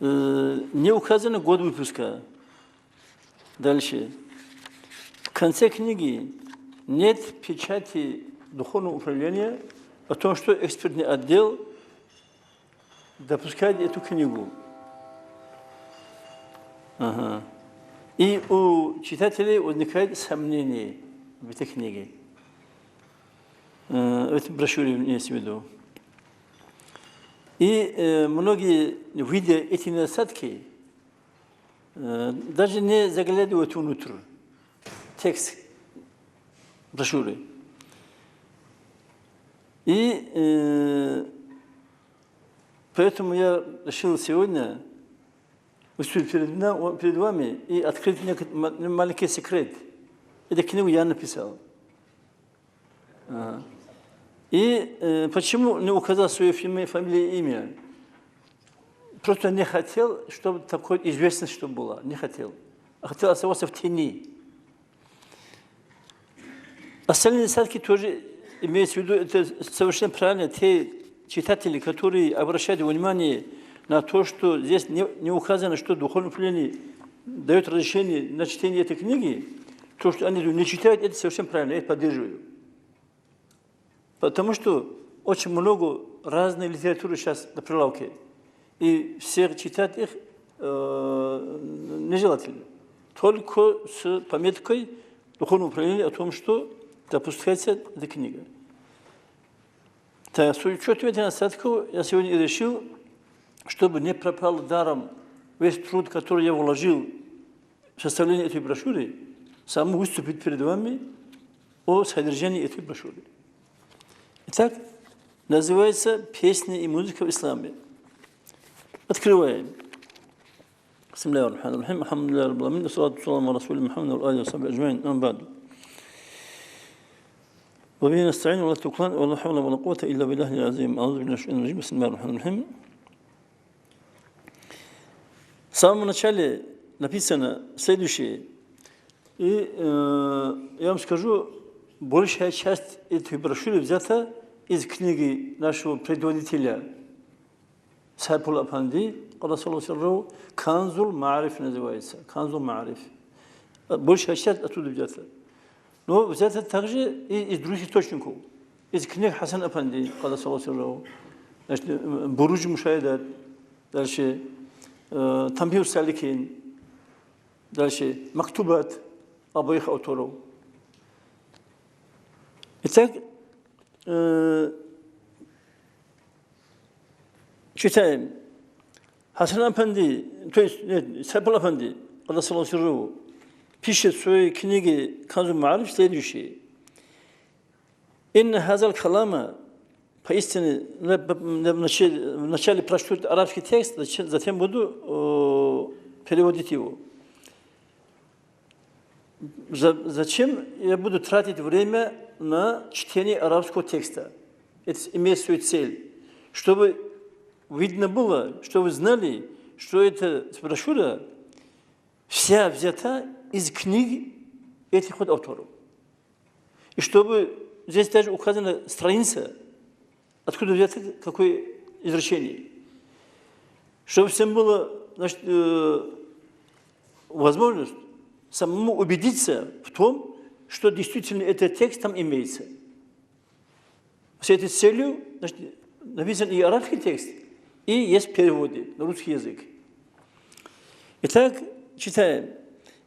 Не указан год выпуска. Дальше. В конце книги нет печати духовного управления о том, что экспертный отдел допускает эту книгу. Ага. И у читателей возникает сомнение в этой книге. В этой брошюре имеется в виду. И многие, видя эти недостатки, даже не заглядывают внутрь текст брошюры. И поэтому я решил сегодня выступить перед вами и открыть маленький секрет. Эту книгу я написал. И почему не указал свою фамилию и имя? Просто не хотел, чтобы такой известность чтобы была. Не хотел. А хотел оставаться в тени. Остальные недостатки тоже имеются в виду, это совершенно правильно. Те читатели, которые обращают внимание на то, что здесь не указано, что духовное управление дает разрешение на чтение этой книги, то, что они не читают, это совершенно правильно, я это поддерживаю. Потому что очень много разной литературы сейчас на прилавке, и все читать их нежелательно. Только с пометкой духовного управления о том, что допускается эта книга. Так, с учетом этих недостатков я сегодня решил, чтобы не пропал даром весь труд, который я вложил в составление этой брошюры, сам выступить перед вами о содержании этой брошюры. Итак, называется «Песни и музыка в исламе». Открываем. Бисмиллахир-рахманир-рахим. Алхамдулиллахи раббил аламин. Салату саламу аля расули Мухаммаду ва алихи ва сахбихи аджмаин. Амма ба'ду. Ва биhi наста'ин ва ла туклан ва ла хавла ва ла куввата илля биллахил азим. Аузу биллахи минаш шайторир раджим. Бисмиллахир-рахманир-рахим. В самом начале написано следующее. И я вам скажу, большая часть этой брошюры взята из книги нашего предводителя Сайфулла Афанди, «Канзул Маариф» называется. «Канзул Маариф». Большая часть оттуда взята. Но взята также и из других источников. Из книг Хасан Афанди, «Буруджи Мушаидат», дальше «Тамбир Саликин», дальше «Мактубат» обоих авторов. Итак, читаем. Хасан Афанди, то есть Сайфулла Афанди, пишет в своей книге «Канзул Маариф» следующее. «Инна хазал калама», поистине, вначале прочту арабский текст, затем буду переводить его. Зачем я буду тратить время на чтение арабского текста? Это имеет свою цель. Чтобы видно было, что вы знали, что эта брошюра вся взята из книг этих вот авторов. И чтобы здесь даже указана страница, откуда взято какое изречение. Чтобы всем было, значит, возможность самому убедиться в том, что действительно этот текст там имеется. С этой целью, значит, написан и арабский текст, и есть переводы на русский язык. Итак, читаем.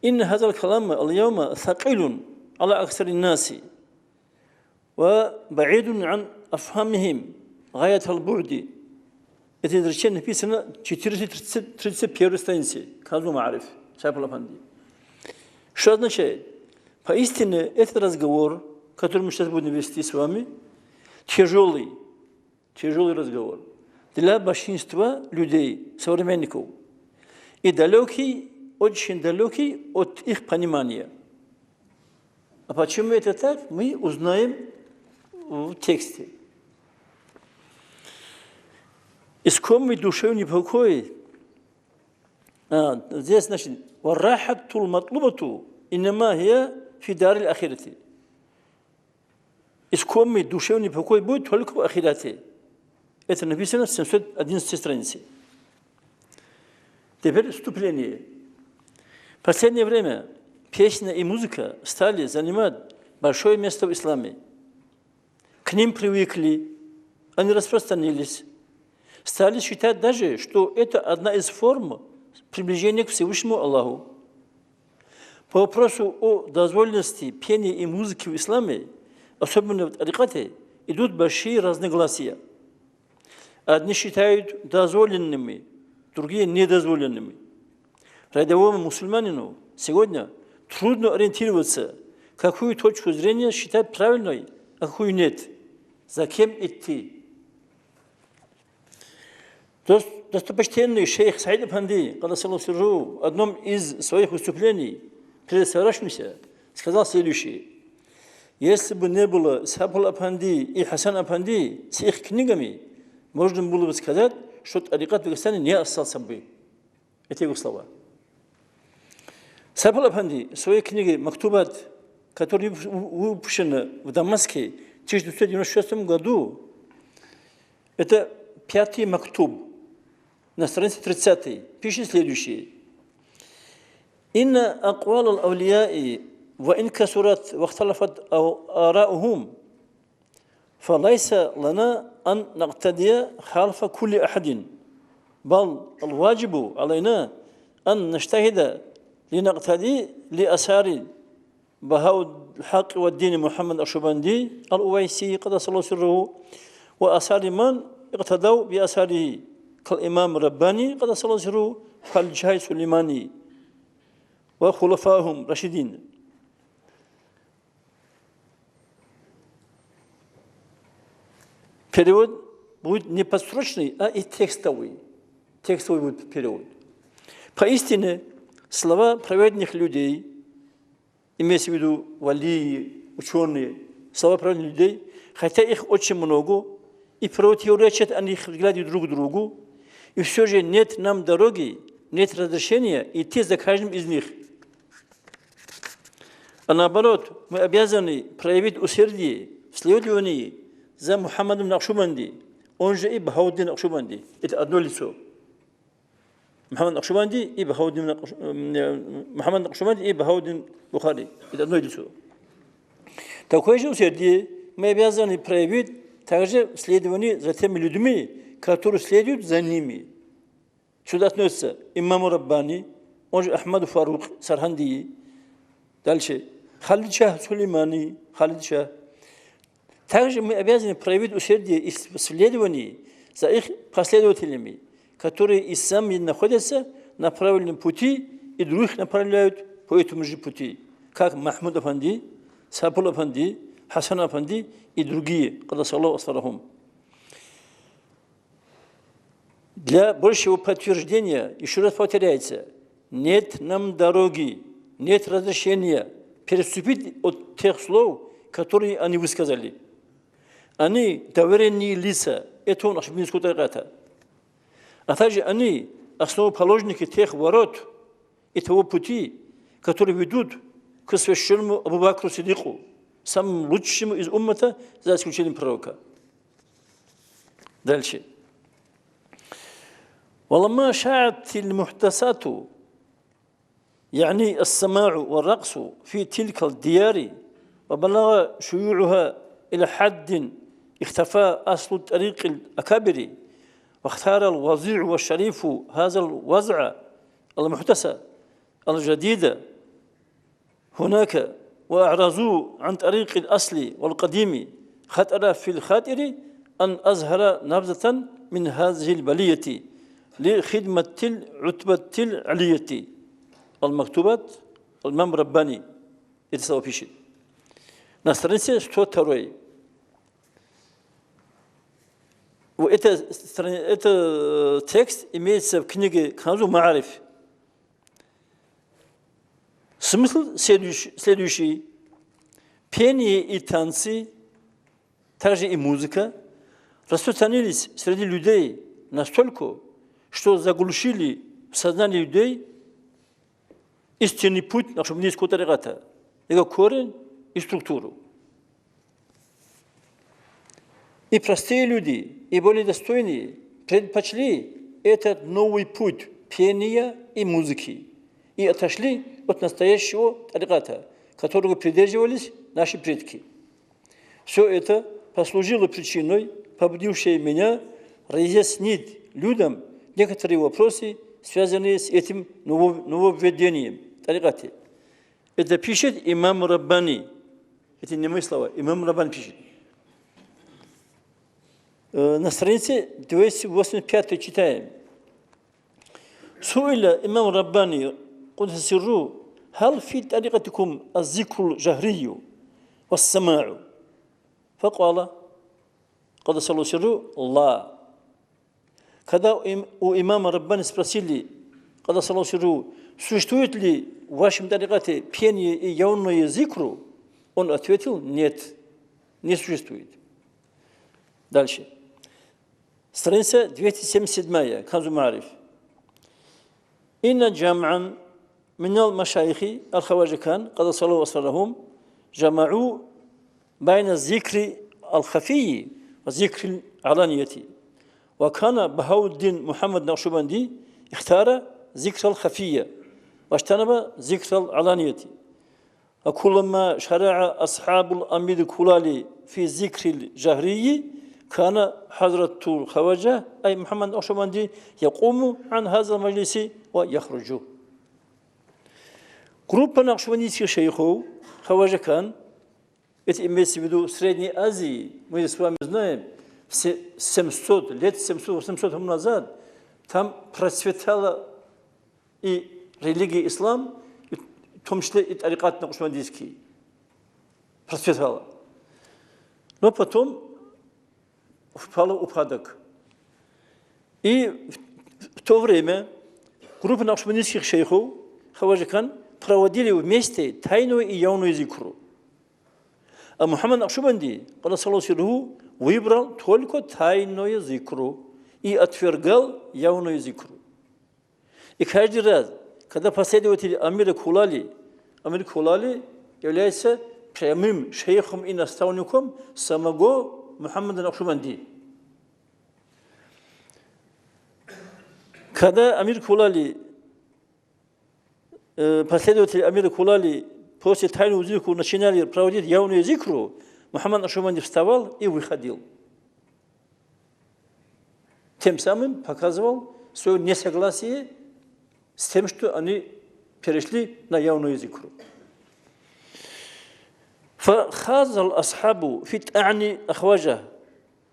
«Инна хазал калама ал-яума сакилун аля аксарин наси ва баидун ан афхамихим гаят ал-бурди». Это изречение написано 431 странице «Канзул Маариф» Сайфулла Афанди. Что означает? Поистине, этот разговор, который мы сейчас будем вести с вами, тяжелый разговор для большинства людей, современников, и далекий, очень далекий от их понимания. А почему это так, мы узнаем в тексте. Искомый душевный покой, здесь, значит, «Варрахаттул матлубату иннама хия фи дарил ахирати». Искомый душевный покой будет только в ахирате. Это написано в 711 странице. Теперь вступление. В последнее время песня и музыка стали занимать большое место в исламе. К ним привыкли, они распространились. Стали считать даже, что это одна из форм приближения к Всевышнему Аллаху. По вопросу о дозволенности пения и музыки в исламе, особенно в тарикате, идут большие разногласия. Одни считают дозволенными, другие недозволенными. Рядовому мусульманину сегодня трудно ориентироваться, какую точку зрения считать правильной, а какую нет. За кем идти? Достопочтенный шейх Саид Афанди, в одном из своих выступлений перед собравшимся сказал следующее. Если бы не было Сапул Афанди и Хасан Афанди с их книгами, можно было бы сказать, что тарикат в Дагестане не остался бы. Это его слова. Сапул Афанди в своей книге «Мактубат», которая выпущена в Дамаске в 1996 году, это 5-й мактуб, на странице 30, пишет следующее. «Инна аквал ал-авлияи ва ин касурат ва ихталафат араухум, фалайса лана ан нaqtadiya халфа кулли ахадин, бал ал-ваджибу алайна ан наштахида لنقتدي لأثار بهاء الحق والدين محمد الشبندي الأويسي قدس الله سره وأثار من اقتدوا بأثاره كالإمام الرباني قدس الله سره كالجهاي سليماني وخلفائهم رشيدين. Перевод будет не подстрочный, а и текстовый. Текстовый будет перевод. Поистине, слова праведных людей, имеется в виду валии, ученые, слова праведных людей, хотя их очень много, и противоречат они их взгляды друг другу, и все же нет нам дороги, нет разрешения идти за каждым из них. А наоборот, мы обязаны проявить усердие в следовании за Мухаммадом Накшубанди, он же и Бахауддин Накшубанди. Это одно лицо. Мухаммад Накшубанди и Бахауддин Бухари. Это одно лицо. Такое же усердие мы обязаны проявить также в следовании за теми людьми, которые следуют за ними. Сюда относятся имаму Раббани, он же Ахмаду Фарук Сарханди. Дальше Халид Шах Сулеймани, Халид Шах. Также мы обязаны проявить усердие и следование за их последователями, которые и сами находятся на правильном пути и других направляют по этому же пути, как Махмуд Афанди, Сапул Афанди, Хасан Афанди и другие. Для большего подтверждения еще раз повторяется, нет нам дороги, нет разрешения переступить от тех слов, которые они высказали. Они доверенные лица этого нашего Минского тариката. А также они основоположники тех ворот и того пути, которые ведут к священному Абу Бакру Сидику, самому лучшему из уммата, за исключением пророка. Дальше. ولما شاعت المحدثات يعني السماع والرقص في تلك الديار وبلغ شيوعها إلى حد اختفى أصل طريق الأكابر واختار الوزيع والشريف هذا الوضع المحدث الجديد هناك وأعرضوا عن طريق الأصل والقديم خطر في الخاطر أن أظهر نبذة من هذه البلية لخدمة العتبة العلية المكتوبات الإمام رباني يتساوى في شيء. На странице 102. Это текст имеется в книге Канзу Маариф. Смысл следующий. Пение и танцы, также и музыка, распространились среди людей настолько, что заглушили в сознании людей истинный путь нашего Минского тариката, его корень и структуру. И простые люди, и более достойные предпочли этот новый путь пения и музыки и отошли от настоящего тариката, которого придерживались наши предки. Все это послужило причиной, побудившей меня разъяснить людям некоторые вопросы, связанные с этим нововведением тарикаты. Это пишет имам Раббани. Это не мои слова, имам Раббани пишет. На странице 285 читаем. Суиля имам Раббани قدس سره هل في طريقتكم الذكر الجهري والسماع فقال قدس الله سره لا. Когда у имама Раббани спросили, قدس الله سره, существует ли в вашем тарикате пение и явное зикру, он ответил, нет, не существует. Дальше. Страница 277, Канзу Маариф. Инна джам'ан من المشايخ الخواجة كان قدس الله أسرارهم جمعوا بين الذكر الخفي والذكر العلانية وكان بهاء الدين محمد نقشبندي اختار ذكر الخفية واجتنب ذكر العلانية وكلما شرع أصحاب الأمير الكلالي في ذكر الجهري كان حضرة الخواجة أي محمد نقشبندي يقوم عن هذا المجلس ويخرج. Группа накшбандийских шейхов, Хаваджа Кан, это имеется в виду в Средней Азии, мы с вами знаем, 700 лет, 700-800 назад, там процветала и религия ислам, в том числе и тарикат накшбандийский, процветала. Но потом впала упадок. И в то время группа накшбандийских шейхов, Хаваджа Кан, проводили вместе тайную и явную зикру. А Мухаммад Накшбанди, выбрал только тайную зикру и отвергал явную зикру. И каждый раз, когда последователи Амира Кулали, Амир Кулали является прямым шейхом и наставником самого Мухаммада Накшбанди. Когда Амир Кулали последователи Амира Кулали после тайного зикру начинали проводить явную зикру, Мухаммад Накшбанди вставал и выходил. Тем самым показывал свое несогласие с тем, что они перешли на явную зикру. فخاض الأصحاب في تعني أخواجه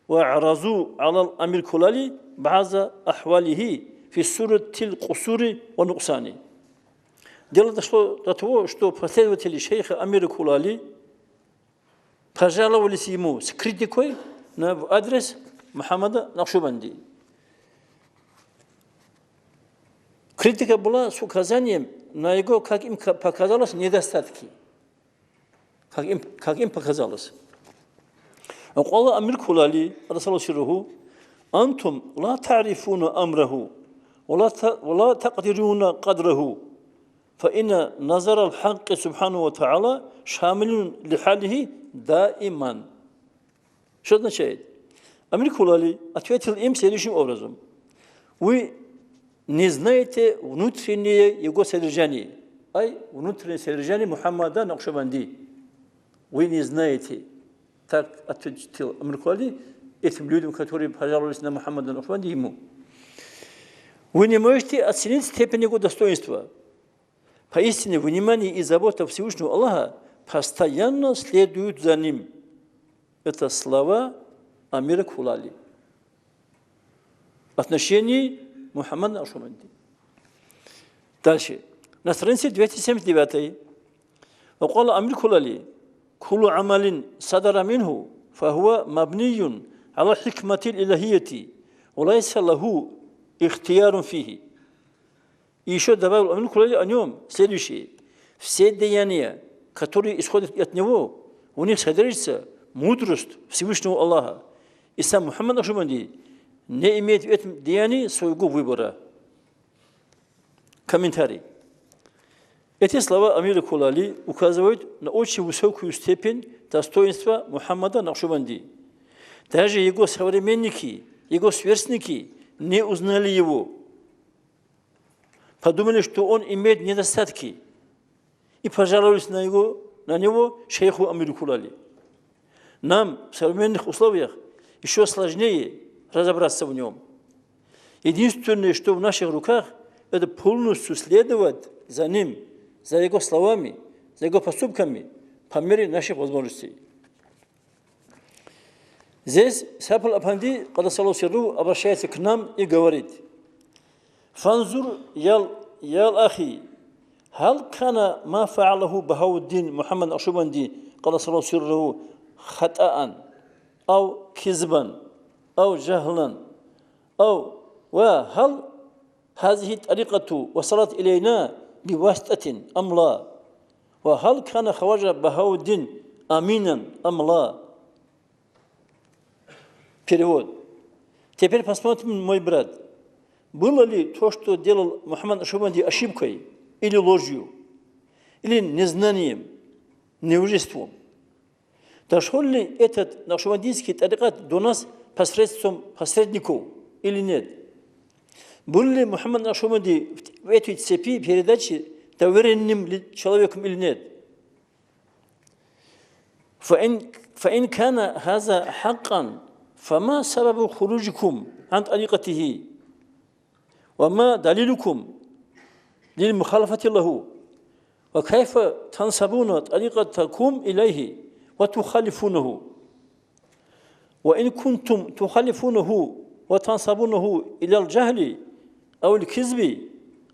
وعرضوا على الأمير كلالي بعض أحواله في سورة القصور والنقصان. Дело дошло до того, что последователи шейха Амира Кулали пожаловались ему с критикой в адрес Мухаммада Накшбанди. Критика была с указанием на его, как им показалось, недостатки. Как им показалось. وقال أمير كلالي رضي الله عنه أنتم لا تعرفون أمره ولا تقدرون قدره فإن نظر الحق سبحانه وتعالى شامل لحاله دائما. Что означает? Амир Кулали ответил им следующим образом. Вы не знаете внутреннее его содержание, внутреннее содержание Мухаммада Накшбанди. Вы не знаете. Так ответил Амир Кулали этим людям, которые пожаловались на Мухаммада Накшбанди ему. Вы не можете оценить степень его достоинства. Поистине, внимание и забота Всевышнего Аллаха постоянно следуют за ним. Это слова Амира Кулали. Отношение Мухаммада Накшбанди. Дальше. На странице 279. وقال أمير كلالي كل عمل صدر منه فهو مبني على الحكمة الإلهية وليس له اختيار فيه. И еще добавил Амир Кулали о нем следующее. Все деяния, которые исходят от него, у них содержится мудрость Всевышнего Аллаха. И сам Мухаммад Накшбанди не имеет в этом деянии своего выбора. Комментарий. Эти слова Амира Кулали указывают на очень высокую степень достоинства Мухаммада Накшбанди. Даже его современники, его сверстники не узнали его. подумали, что он имеет недостатки, и пожаловались на него шейху Амиру Кулали. Нам в современных условиях еще сложнее разобраться в нем. Единственное, что в наших руках, это полностью следовать за ним, за его словами, за его поступками, по мере наших возможностей. Здесь Сапал Апанди, когда Салосиру обращается к нам и говорит: «Фанзур ял ахи, хал кана ма фа'алаху Бахауддин Мухаммад Ашубанди, когда Салосиру хатаан, ау кизбан, ау джахлан, ау وهل هذه الطريقة وصلت إلينا بواسطة أم لا؟ وهل كان خواجة بهاء الدين أمينا أم لا?» Перевод. Теперь посмотрим, мой брат, было ли то, что делал Мухаммад Ашубанди, ошибкой или ложью, или незнанием, невежеством? Дошел ли этот нашубандийский тарикат до нас посредством посредников или нет? Был ли Мухаммад Нашумади в этой цепи передачи доверенным человеком или нет? فإن كان هذا حقا فما سبب خروجكم عن طريقته وما دليلكم للمخالفة له وكيف تنسبون طريقتكم إليه وتخالفونه وإن كنتم تخالفونه وتنسبونه إلى الجهل أو الكذب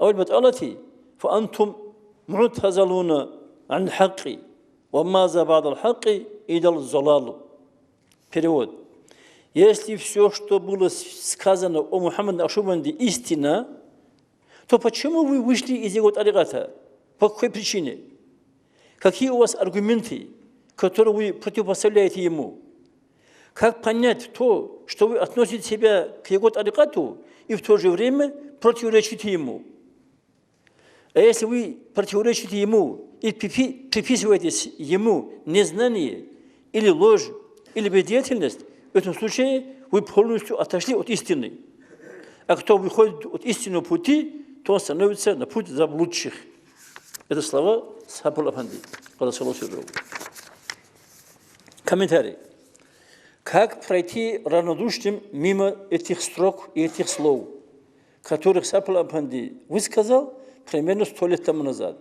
أو البطالة فأنتم معتزلون عن الحق وماذا بعد الحق إلى الضلال. Перевод. Если все, что было сказано о Мухаммаде Ашубанди, истина, то почему вы вышли из его тариката? По какой причине? Какие у вас аргументы, которые вы противопоставляете ему? Как понять то, что вы относите себя к его тарикату и в то же время противоречите ему? А если вы противоречите ему и приписываете ему незнание или ложь, или бездеятельность, в этом случае вы полностью отошли от истины. А кто выходит от истинного пути, то он становится на путь заблудших. Это слова Сапал Апанди. Комментарий. Как пройти равнодушным мимо этих строк и этих слов, которых Сапал Апанди высказал примерно 100 лет тому назад?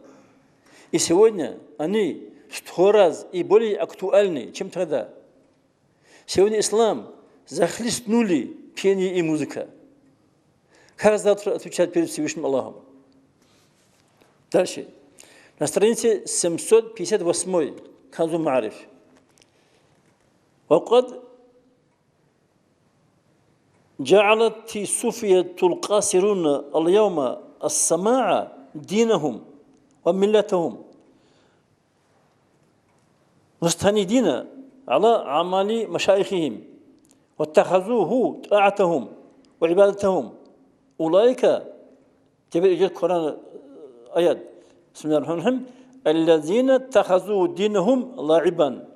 И сегодня они в 100 раз и более актуальны, чем тогда. Сегодня ислам захлестнули пение и музыка. Как завтра отвечать перед Всевышним Аллахом? Дальше. На странице 758 Канзу Маариф. وقد جعلت الصوفية القاصرون اليوم السماع دينهم وملتهم مستندين على أعمال مشايخهم واتخذوه طاعتهم وعبادتهم أولئك تبع القرآن آيات بسم الله الرحمن الرحيم الذين اتخذوا دينهم لاعبا.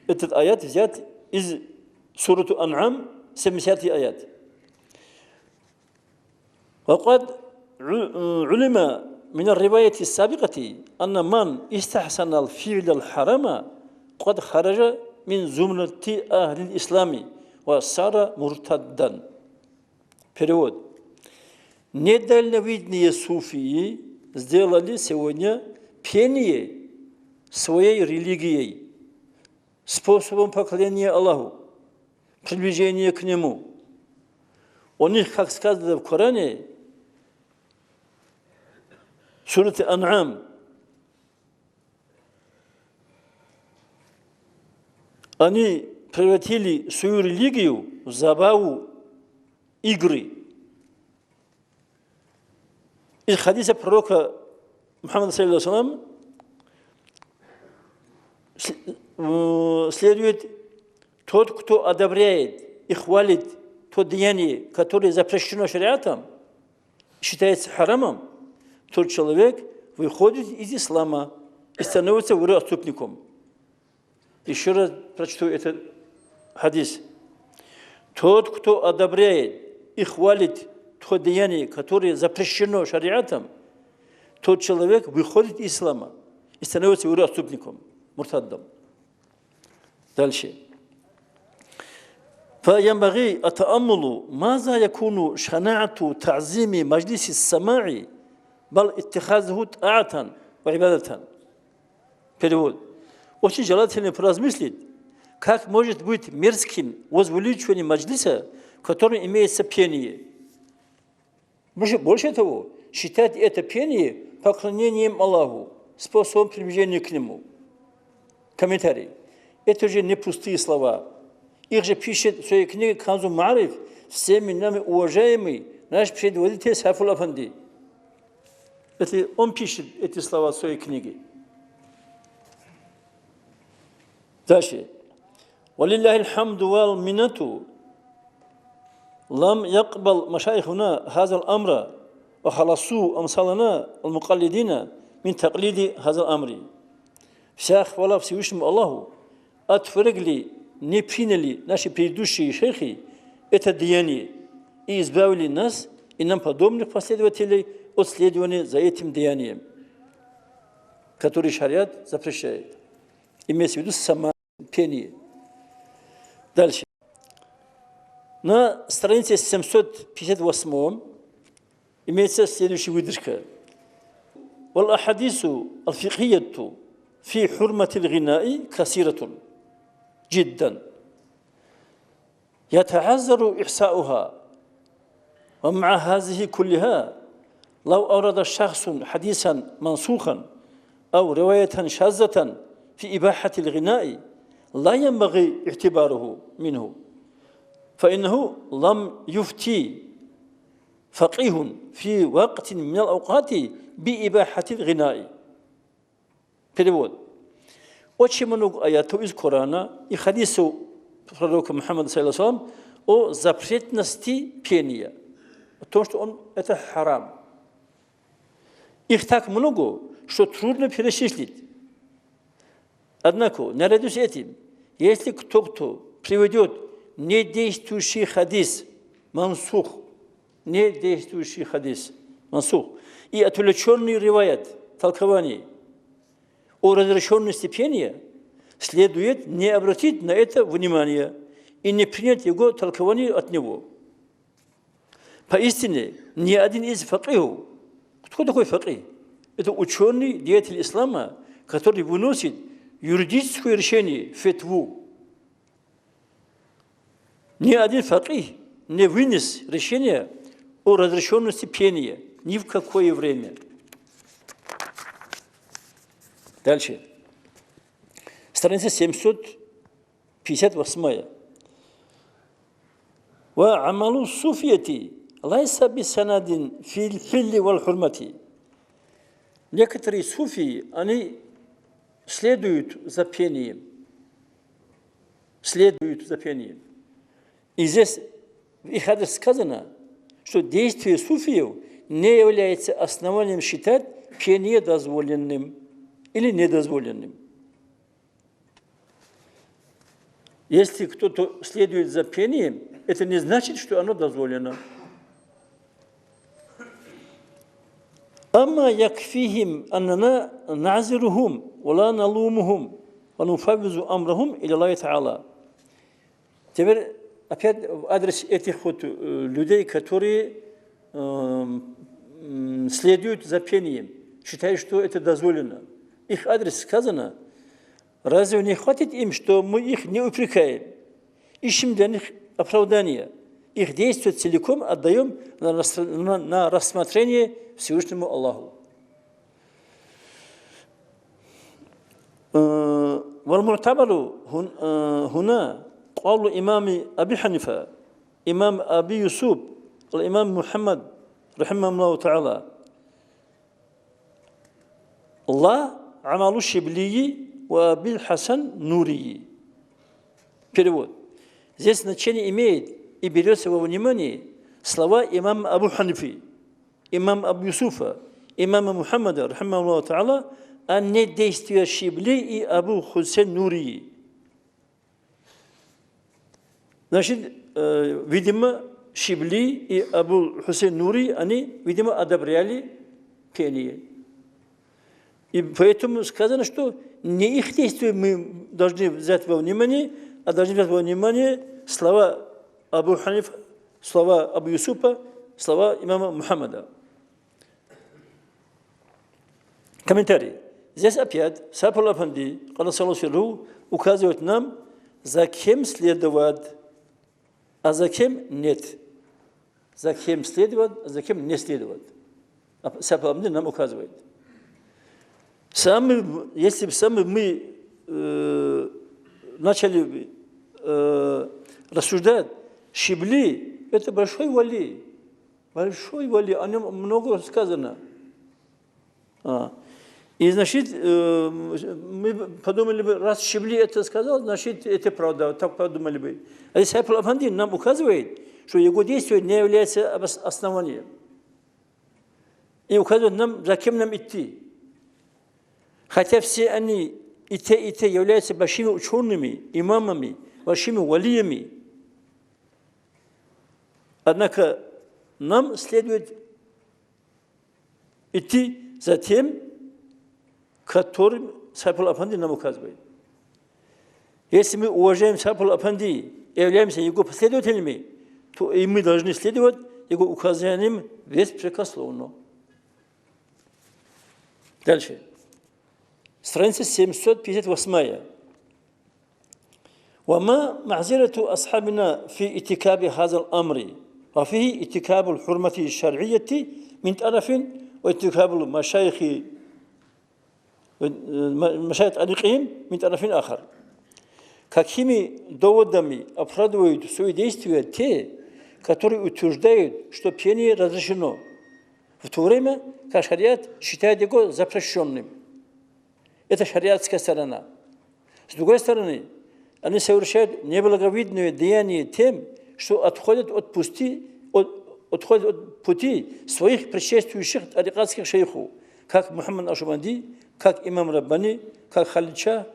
Этот аят взят из суры Ан'ам, 70 аят. وقد علم من الرواية السابقة أن من استحسن الفعل الحرام قد خرج من زمرة أهل الإسلام وصار مرتدا. Перевод. Недальновидные суфии сделали сегодня пение своей религией, способом поклонения Аллаху, приближения к Нему. У них, как сказано в Коране, Сурат Ан'ам, они превратили свою религию в забаву, игры. Из хадиса пророка Мухаммада саллаллаху следует: тот, кто одобряет и хвалит то деяние, которое запрещено шариатом, считается харамом, тот человек выходит из ислама и становится отступником. Еще раз прочту этот хадис. Тот, кто одобряет и хвалит то деяние, которое запрещено шариатом, тот человек выходит из ислама и становится его отступником, муртаддом. Дальше. فينبغي التأمل ماذا يكون شناعة تعظيم مجلس السماع بل اتخاذه طاعة وعبادة. Перевод. Очень желательно поразмыслить, как может быть мерзким возвеличивание маджлиса, в котором имеется пение. Больше того, считать это пение поклонением Аллаху, способом приближения к Нему. Комментарий. Это же не пустые слова. Их же пишет в своей книге Канзу Маариф всеми нами уважаемый наш предводитель Сайфулла Афанди. Это он пишет эти слова в своей книге. Дальше. وَلِلَّهِ الْحَمْدُ وَالْمِنَّةُ لم يقبل مشايخنا هذا الأمر وخلصوا أمثالنا المقلدين من تقليد هذا الأمر. Вся хвала Всевышнему Аллаху, отвергли, не приняли наши предыдущие шейхи это деяние и избавили нас и нам подобных последователей от следования за этим деянием, который шариат запрещает. Имеется в виду само пение. Дальше. На странице 758 имеется следующая выдержка. والأحاديث الفقهية في حرمة الغناء كثيرة جدا يتعذر إحصاؤها ومع هذه كلها لو أورد شخص حديثا منسوخا أو رواية شاذة في إباحة الغناء لا ينبغي اعتباره منه فإنه لم يفتي فقيه في وقت من الأوقات بإباحة الغناء. Перевод. Очень много аятов из Корана и хадисов пророка Мухаммада саллаллаху о запретности пения, о том, что это харам. Их так много, что трудно перечислить. Однако, наряду с этим, если кто-то приведет недействующий хадис, мансух, недействующий хадис, мансух, и отвлеченный риваят, толкование о разрешенности пения, следует не обратить на это внимание и не принять его толкование от него. Поистине, ни один из факихов, кто такой факих? Это ученый, деятель ислама, который выносит юридическое решение, фетву. Ни один факих не вынес решение о разрешенности пения ни в какое время. Дальше. Страница 758. وعمل الصوفية ليس بسند في الحل والحرمة. Некоторые суфии, они следуют за пением. И здесь в их адрес сказано, что действие суфиев не является основанием считать пение дозволенным или недозволенным. Если кто-то следует за пением, это не значит, что оно дозволено. أما يكفيهم أننا نعذرهم ولا نلومهم ونفوض أمرهم إلى الله تعالى. Теперь опять в адрес этих вот людей, которые следуют за пением, считают, что это дозволено. Их адрес сказано, разве не хватит им, что мы их не упрекаем, ищем для них оправдания, их действия целиком отдаем на рассмотрение Всевышнему Аллаху. والمعتبر هنا قول إمام أبي حنيفة إمام أبي يوسف الإمام محمد رحمه الله تعالى لا عمل الشبلي وأبي الحسن نوري. Перевод. Здесь значение имеет и берется во внимание слова имама Абу Ханифи, имама Абу Юсуфа, имама Мухаммада, рахимахуллаху та'аля, а не действия Шибли и Абу Хусейн Нурии. Значит, видимо, Шибли и Абу Хусейн Нури, они, видимо, одобряли пение. И поэтому сказано, что не их действия мы должны взять во внимание, а должны взять во внимание слова Абу Ханифа, слова Абу Юсуфа, слова имама Мухаммада. Комментарий. Здесь опять Сапул Афанди, указывает нам, за кем следовать, а за кем нет. За кем следовать, а за кем не следовать. Сапул Афанди нам указывает. Если бы мы начали рассуждать, Шибли – это большой вали, о нем много сказано. И, значит, мы подумали бы, раз Шибли это сказал, значит, это правда, так подумали бы. А здесь Сапул Афанди нам указывает, что его действие не является основанием. И указывает нам, за кем нам идти. Хотя все они, и те являются большими учеными, имамами, большими валиями. Однако нам следует идти за тем, которым Сапул Афанди нам указывает. Если мы уважаем Сапул Афанди и являемся его последователями, то и мы должны следовать его указаниям беспрекословно. Дальше. Страница 758. وما معذرة أصحابنا في اتكاب هذا الأمر وفيه اتكاب الحرمة الشرعية من طرف واتكاب المشايخ طريقهم من طرف آخر. Какими доводами оправдывают свои действия те, которые утверждают, что пение разрешено, в то время как шариат считает его запрещенным. Это шариатская сторона. С другой стороны, они совершают неблаговидное деяние тем, что отходят от пути своих предшествующих тарикатских шейхов, как Мухаммад Нашбанди, как имам Раббани, как Халича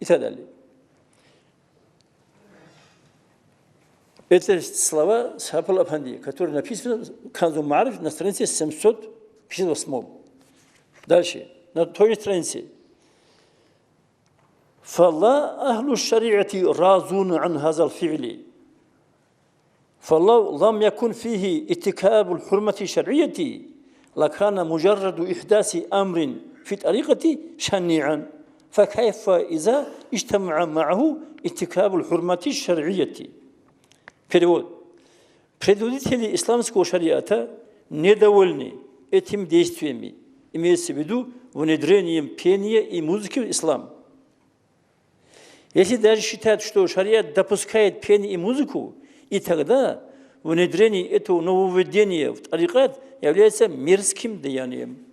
и так далее. Это слова Сапул Афанди, которые написаны в Канзу Маариф на странице 758. Дальше, на той же странице. فَاللَّهُ أَهْلُ الشَّرِيعَةِ رَاضُونَ عَنْ هَذَا الْفِعْلِ فَاللَّهُ لَمْ يَكُنْ فِيهِ اتِّكَابُ الْحُرْمَةِ الشَّرْعِيَّةِ لَكَانَ مُجَرَّدُ إِحْدَاثِ أَمْرٍ في طريقة شنيعا فكيف إذا اجتمع معه اتكاب الحرمة الشرعية. Перевод. Предводители исламского шариата недовольны этими действиями, имеется в виду внедрением пения и музыки в ислам. Если даже считают, что шариат допускает пение и музыку, и тогда внедрение этого нововведения в тарикат является мирским деянием.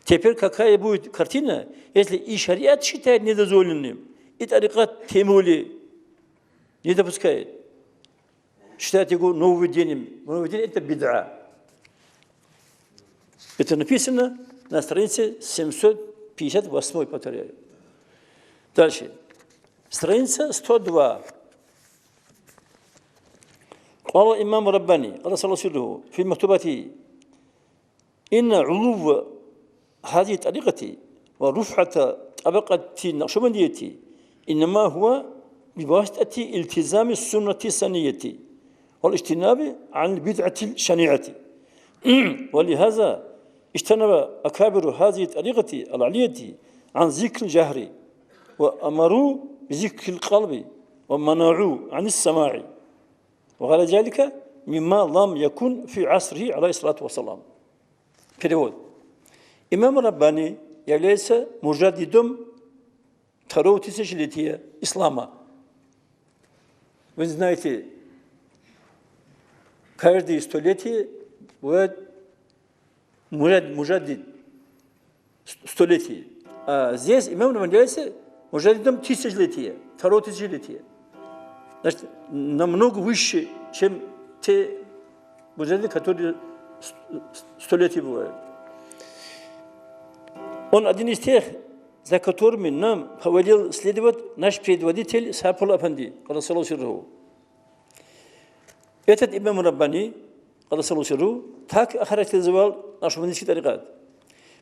Теперь какая будет картина, если и шариат считает недозволенным, и тарикат тем более не допускает. Считает его нововведением. Нововведение – это бид'a. Это написано на странице 758, повторяю. Дальше. Страница 102. قال إمام رباني قال صلى الله عليه وسلم في مكتوباته إن علو هذه الطريقة ورفعة طبقة النقشبندية إنما هو بواسطة التزام السنة السنية والاجتناب عن البدعة الشنيعة ولهذا اجتنب أكابر هذه الطريقة العلية عن ذكر الجهر وأمروا بذكر القلب ومنعوا عن السماع وغير ذلك مما لم يكن في عصره عليه الصلاة والسلام. Перевод. Имам Раббани является муджаддидом второго тысячелетия ислама. Вы знаете, каждое столетие бывает муджаддид, столетие. А здесь имам Раббани является муджаддидом тысячелетия, второго тысячелетия. Значит, намного выше, чем те муджаддиды, которые столетия бывают. Он один из тех, за которыми нам повелел следовать наш предводитель Сафул Афанди, Аллаху. Этот имам Раббани, Аллаху, так охарактеризовал наш шаманистский тарикат.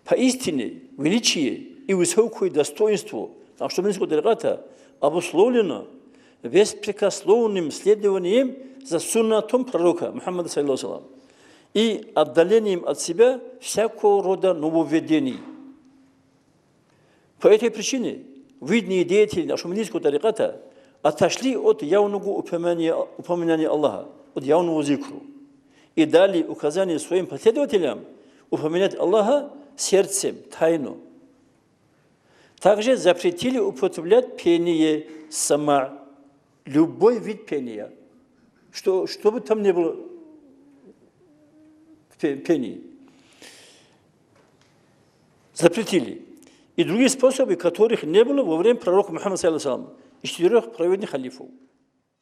Поистине, величие и высокое достоинство нашего шаманистского тариката обусловлено беспрекословным следованием за суннатом пророка Мухаммада саллаллаху и отдалением от себя всякого рода нововведений. По этой причине видные деятели нашего шаманистского тариката отошли от явного упоминания Аллаха, от явного зикру, и дали указание своим последователям упоминать Аллаха сердцем, тайну. Также запретили употреблять пение сама, любой вид пения, что бы там ни было пение. Запретили. И другие способы, которых не было во время пророка Мухаммада, из 4 праведных халифов.